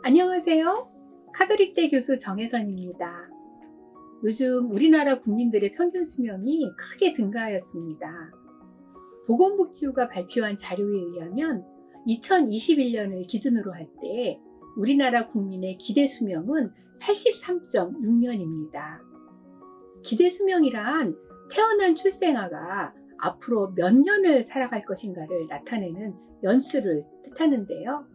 안녕하세요. 카톨릭대 교수 정혜선입니다. 요즘 우리나라 국민들의 평균 수명이 크게 증가하였습니다. 보건복지부가 발표한 자료에 의하면 2021년을 기준으로 할 때 우리나라 국민의 기대 수명은 83.6년입니다. 기대 수명이란 태어난 출생아가 앞으로 몇 년을 살아갈 것인가를 나타내는 연수를 뜻하는데요.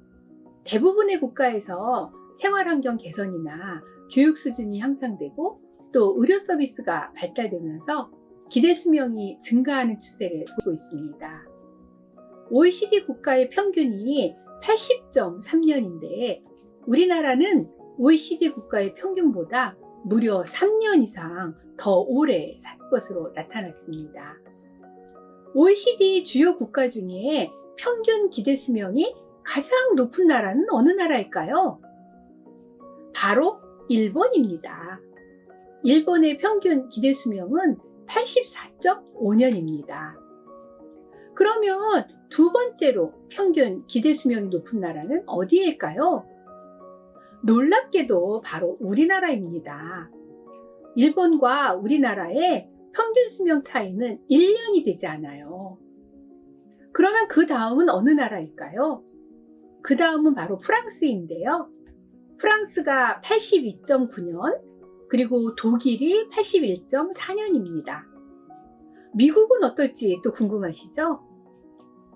대부분의 국가에서 생활환경 개선이나 교육 수준이 향상되고 또 의료 서비스가 발달되면서 기대 수명이 증가하는 추세를 보이고 있습니다. OECD 국가의 평균이 80.3년인데 우리나라는 OECD 국가의 평균보다 무려 3년 이상 더 오래 살 것으로 나타났습니다. OECD 주요 국가 중에 평균 기대 수명이 가장 높은 나라는 어느 나라일까요? 바로 일본입니다. 일본의 평균 기대 수명은 84.5년입니다. 그러면 두 번째로 평균 기대 수명이 높은 나라는 어디일까요? 놀랍게도 바로 우리나라입니다. 일본과 우리나라의 평균 수명 차이는 1년이 되지 않아요. 그러면 그 다음은 어느 나라일까요? 그 다음은 바로 프랑스인데요. 프랑스가 82.9년, 그리고 독일이 81.4년입니다. 미국은 어떨지 또 궁금하시죠?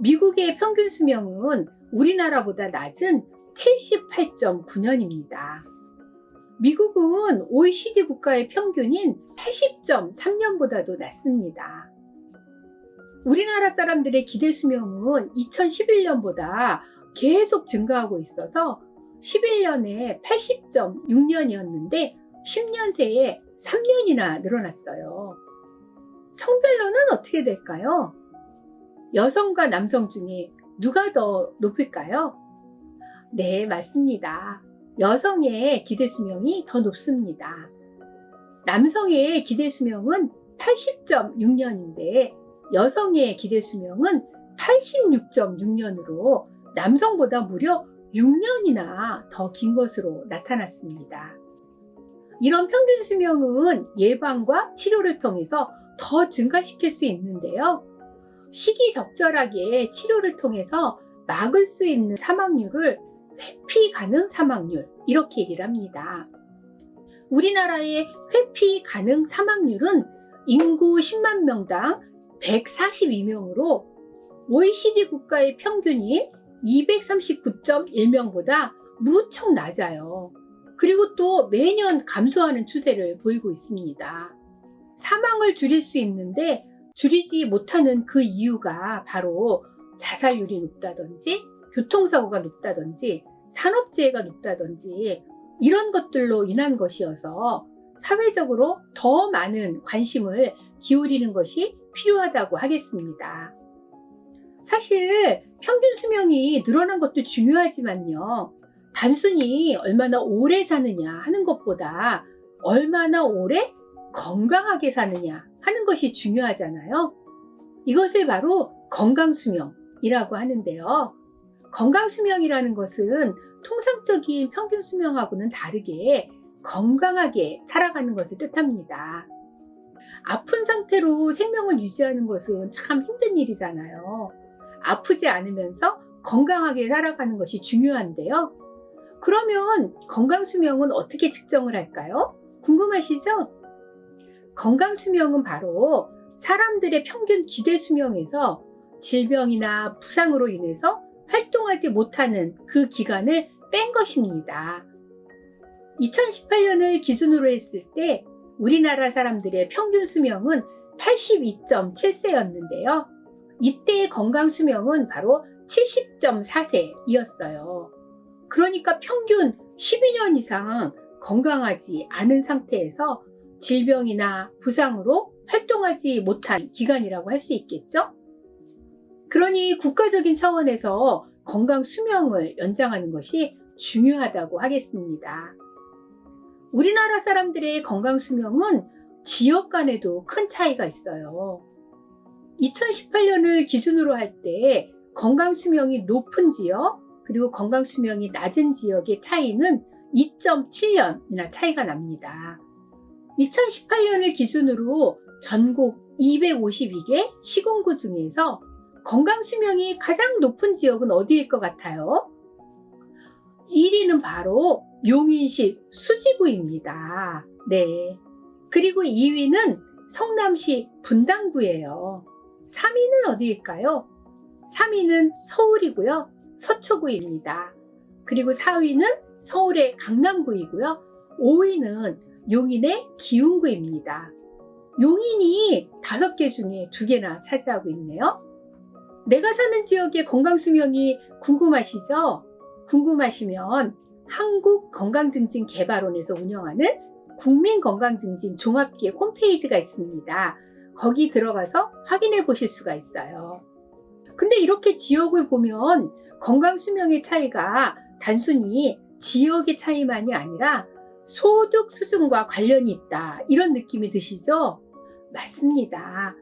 미국의 평균 수명은 우리나라보다 낮은 78.9년입니다. 미국은 OECD 국가의 평균인 80.3년보다도 낮습니다. 우리나라 사람들의 기대 수명은 2011년보다 계속 증가하고 있어서 11년에 80.6년이었는데 10년 새에 3년이나 늘어났어요. 성별로는 어떻게 될까요? 여성과 남성 중에 누가 더 높을까요? 네, 맞습니다. 여성의 기대 수명이 더 높습니다. 남성의 기대 수명은 80.6년인데 여성의 기대 수명은 86.6년으로 남성보다 무려 6년이나 더 긴 것으로 나타났습니다. 이런 평균 수명은 예방과 치료를 통해서 더 증가시킬 수 있는데요. 시기적절하게 치료를 통해서 막을 수 있는 사망률을 회피 가능 사망률, 이렇게 얘기를 합니다. 우리나라의 회피 가능 사망률은 인구 10만 명당 142명으로 OECD 국가의 평균인 239.1명보다 무척 낮아요. 그리고 또 매년 감소하는 추세를 보이고 있습니다. 사망을 줄일 수 있는데 줄이지 못하는 그 이유가 바로 자살률이 높다든지 교통사고가 높다든지 산업재해가 높다든지 이런 것들로 인한 것이어서 사회적으로 더 많은 관심을 기울이는 것이 필요하다고 하겠습니다. 사실 평균 수명이 늘어난 것도 중요하지만요. 단순히 얼마나 오래 사느냐 하는 것보다 얼마나 오래 건강하게 사느냐 하는 것이 중요하잖아요. 이것을 바로 건강수명이라고 하는데요. 건강수명이라는 것은 통상적인 평균 수명하고는 다르게 건강하게 살아가는 것을 뜻합니다. 아픈 상태로 생명을 유지하는 것은 참 힘든 일이잖아요. 아프지 않으면서 건강하게 살아가는 것이 중요한데요. 그러면 건강수명은 어떻게 측정을 할까요? 궁금하시죠? 건강수명은 바로 사람들의 평균 기대 수명에서 질병이나 부상으로 인해서 활동하지 못하는 그 기간을 뺀 것입니다. 2018년을 기준으로 했을 때 우리나라 사람들의 평균 수명은 82.7세였는데요. 이때의 건강 수명은 바로 70.4세이었어요. 그러니까 평균 12년 이상 건강하지 않은 상태에서 질병이나 부상으로 활동하지 못한 기간이라고 할 수 있겠죠? 그러니 국가적인 차원에서 건강 수명을 연장하는 것이 중요하다고 하겠습니다. 우리나라 사람들의 건강 수명은 지역 간에도 큰 차이가 있어요. 2018년을 기준으로 할 때 건강 수명이 높은 지역, 그리고 건강 수명이 낮은 지역의 차이는 2.7년이나 차이가 납니다. 2018년을 기준으로 전국 252개 시군구 중에서 건강 수명이 가장 높은 지역은 어디일 것 같아요? 1위는 바로 용인시 수지구입니다. 네. 그리고 2위는 성남시 분당구예요. 3위는 어디일까요? 3위는 서울이고요. 서초구입니다. 그리고 4위는 서울의 강남구이고요. 5위는 용인의 기흥구입니다. 용인이 5개 중에 2개나 차지하고 있네요. 내가 사는 지역의 건강수명이 궁금하시죠? 궁금하시면 한국건강증진개발원에서 운영하는 국민건강증진 종합기획 홈페이지가 있습니다. 거기 들어가서 확인해 보실 수가 있어요. 근데 이렇게 지역을 보면 건강수명의 차이가 단순히 지역의 차이만이 아니라 소득 수준과 관련이 있다, 이런 느낌이 드시죠? 맞습니다.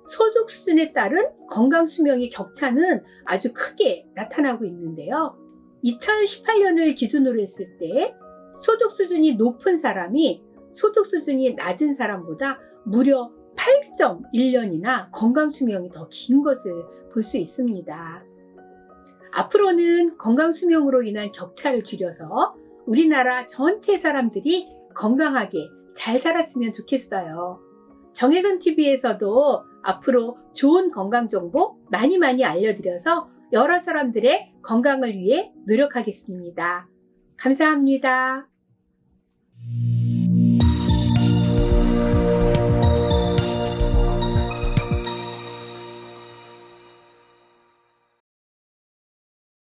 소득 수준에 따른 건강 수명의 격차는 아주 크게 나타나고 있는데요. 2018년을 기준으로 했을 때 소득 수준이 높은 사람이 소득 수준이 낮은 사람보다 무려 8.1년이나 건강 수명이 더 긴 것을 볼 수 있습니다. 앞으로는 건강 수명으로 인한 격차를 줄여서 우리나라 전체 사람들이 건강하게 잘 살았으면 좋겠어요. 정혜선TV에서도 앞으로 좋은 건강 정보 많이 알려드려서 여러 사람들의 건강을 위해 노력하겠습니다. 감사합니다.